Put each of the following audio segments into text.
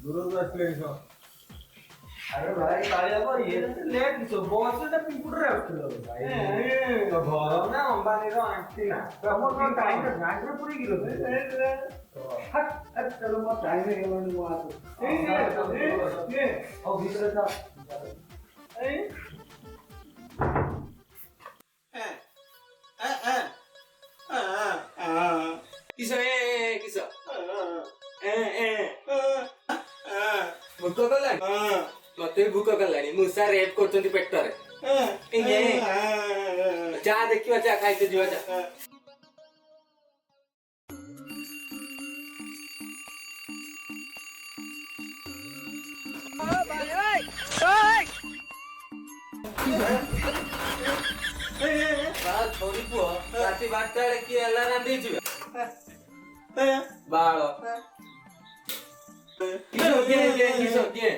दूरच असले का अरे भाई काळ्या बघ ये लेट दिसो बॉस टा पिंपुडरे असतो भाई तो घर ना अंबानी रो आंटी ना प्रमोद रो टाइम रे गांठरे पुरी गिरो हट चलो मत टाइम रे गेलो नी मो ए ओ भीतर था ए किसा भूक कलानी मत भूक कलानी मूसा रेप कर पेटर जा देखा जा खाई जीवा जा छोरी पुओ राति 12टा कि एला रांधी जिवे बाळो किसो के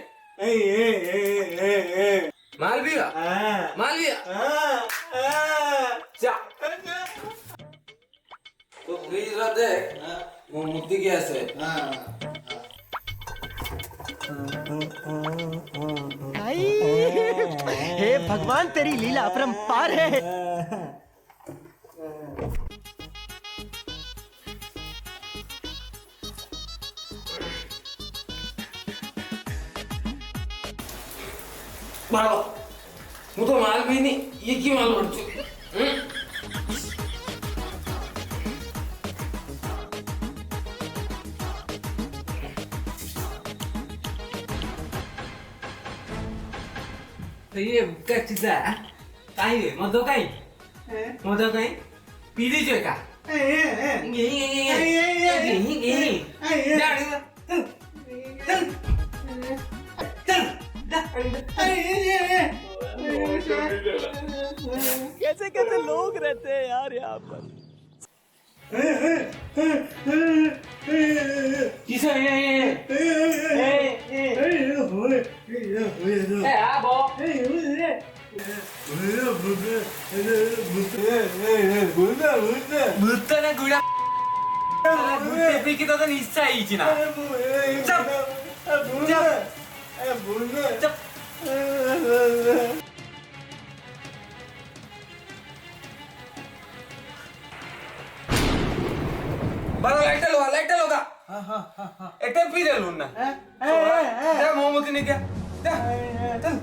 मालविया जा तो फ्रीज रा दे वो मुक्ति के ऐसे हे भगवान तेरी लीला अपरंपार है। बाळो मु तो माल भी नहीं ये की माल पड़छु ये कच्चा काय रे मधो काय पीली जो का कैसे कैसे लोग रहते हैं यार यहाँ पर। किसा भूतने गुड़ा भूते पे की तो निश्चय ही चिना चप चप बालो लाइट लो का एक पी दे लून ना जा मोमोती ने क्या जा चल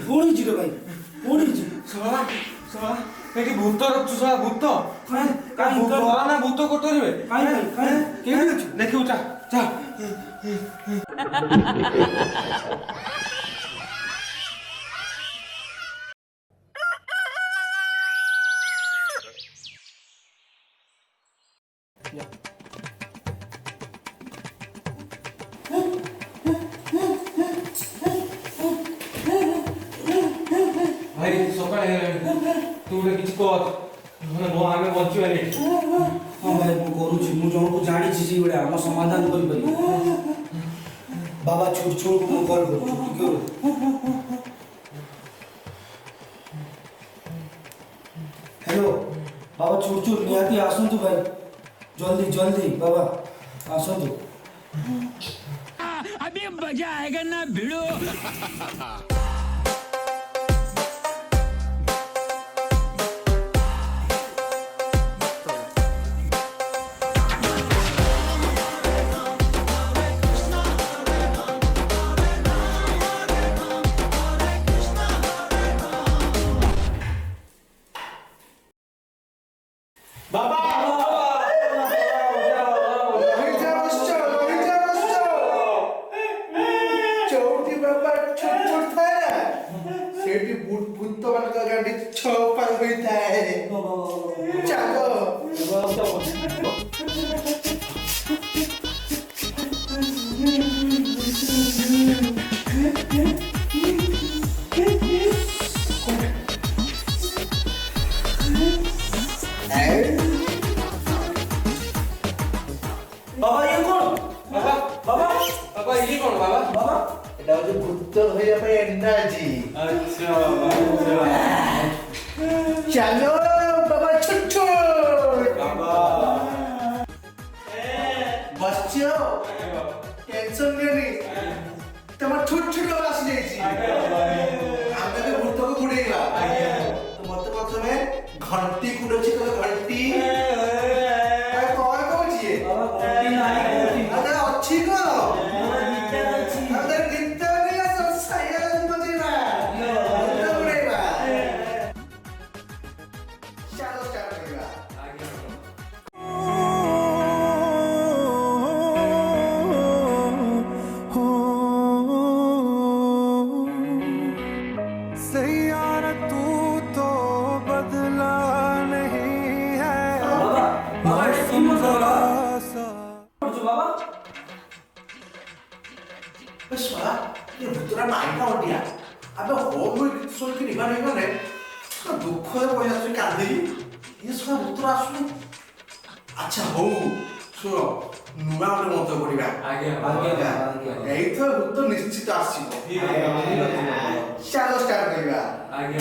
କୋଉଠି ରେ ଭାଇ କୋଉଠି ଏଠି ଭୂତ ରଖଛୁ ସଳା ଭୂତ ନା ଭୂତ କୋଟରିବେ ଦେଖିବୁ ଚା ଚା ଭାଇ ସକାଳ ହେଇଗଲାଣି ତୁ ଗୋଟେ କିଛି କର ଆମେ ବଞ୍ଚିବାନି ହଁ ଭାଇ ମୁଁ କରୁଛି ମୁଁ ଜଣକୁ ଜାଣିଛି ସେଇଭଳିଆ ଆମ ସମାଧାନ କରିପାରିବି ବାବା ଛୋଟ ଛୋଟକୁ ମୁଁ କଲ୍ କରୁଛି ଟିକେ ହ୍ୟାଲୋ ବାବା ଛୋଟ ଛୋଟ ନିହାତି ଆସନ୍ତୁ ଭାଇ ଜଲ୍ଦି ଜଲ୍ଦି ବାବା ଆସନ୍ତୁ अभी मजा आएगा ना भिड़ो। ବାବା ଛୋଟ ଛୋଟ ଥାଏ ନା ସେଇଠି ଭୂତ ମାନଙ୍କ ଗାଣ୍ଡି ଛପା ହୋଇଥାଏ ଚାଲ বাবা ইয়ে কোন বাবা বাবা বাবা ইয়ে কোন বাবা বাবা এটা হচ্ছে ভূত হইয়া ପାଇଁ এনার্জি আচ্ছা চালো বাবা ছোট ছোট বাবা বসছ টেনশন নেই তোমার ছোট ছোট আসি যাইছি আমরা ভূতকে গুড়েଇବା তো মতে প্রথমে ঘন্টি কুড়ছি তো ঘন্টি কয় কହୁଛି বাবা ঘন্টি নাই আরে ଅଛି কোন আমাদের গীত নিয়ে সাইয়া বজিবা ভূত গুড়েଇବା চালো স্টার্ট করিবা বাবা বাবা কি মজা বাবা করছো বাবা Pessoal, eu vou tirar mais na ordem. Abe homo sou que nem vai né? Do coisa vai assim cadê? Isso vai botar assim. Acha ho. Suro. Numa hora monta করিবা আগে এই তো উত্তর নিশ্চিত আসিব ঠিক আছে চলো স্টার্ট করিবা আগে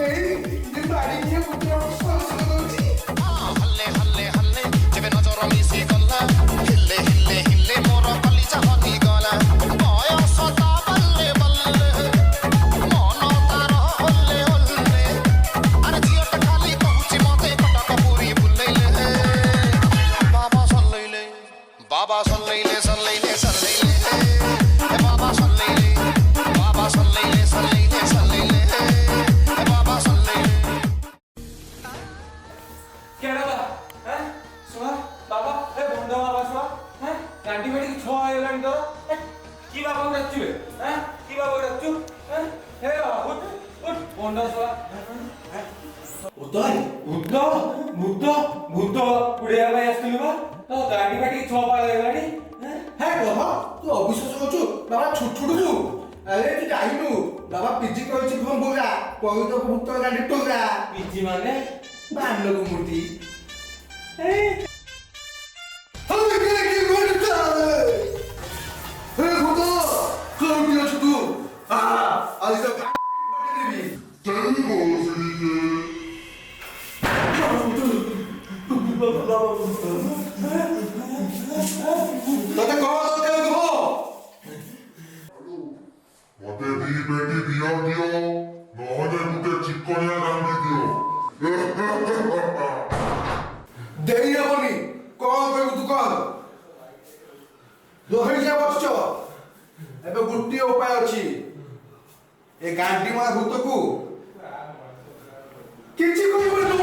এই যে বাড়ি গিয়ে পুত্র সংস্কৃত করছি हल्ले हल्ले हल्ले जेबे नजर मिसी गल्ला हिल्ले हिल्ले हिल्ले मोर कली चाहनी गला बयस ता बल्ले बल्ले मन तार हल्ले हल्ले अरे जियत खाली कहूची मते कटक पुरी बुलैले बाबा सल्लैले बाबा सल्लैले सल्लैले सल्लैले ए बाबा सल्लैले बाबा सल्लैले सल्लैले सल्लैले ए बाबा सल्लैले কেডা বা হ্যাঁ শোনা বাবা এ বন্ধ বাবা শোনা হ্যাঁ অ্যান্টিবায়োটিক ছোঁয়া হয়ে গেল তো কি বাবা যাচ্ছি হ্যাঁ কি বাবা যাচ্ছু হ্যাঁ হে বাবা উঠ উঠ বন্ধ শোনা উদয় ভূত ভূত ভূত উড়ে যাবে আসছিল বা তো অ্যান্টিবায়োটিক ছোঁয়া পাওয়া গেলানি হ্যাঁ হ্যাঁ বাবা তুই অবিশ্বাস করছু বাবা ছুট ছুটুছু আরে তুই যাইনু বাবা পিজি কইছি ফোন বুগা কই তো ভূত গাড়ি টুগা পিজি মানে বান্ডক মূর্তি আমি কি কি করতে হে ভূত কোন কি আছো তুই আজ তো দিবি তোতে কহ তোতে কহ মতে ଦି ପେଟି ବିଅ ଦିଅ ନହେଲେ ଗୋଟେ ଚିକଣିଆ ରାନ୍ଧି ଦିଅ ଦେଇ ହବନି କଣ କହିବୁ ତୁ କହ ଦୋହରିଆ ବସିଛ ଏବେ ଗୋଟିଏ ଉପାୟ ଅଛି ଏ ଗାଣ୍ଡି ମା ଭୂତକୁ କିଛି କହିବନି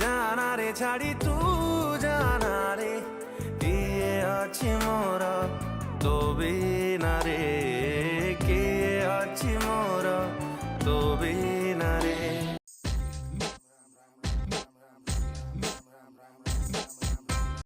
जाना रे छाड़ी तू जाना रे किए अच्छी मोर तो भी ना रे किए अच्छी मोर तो भी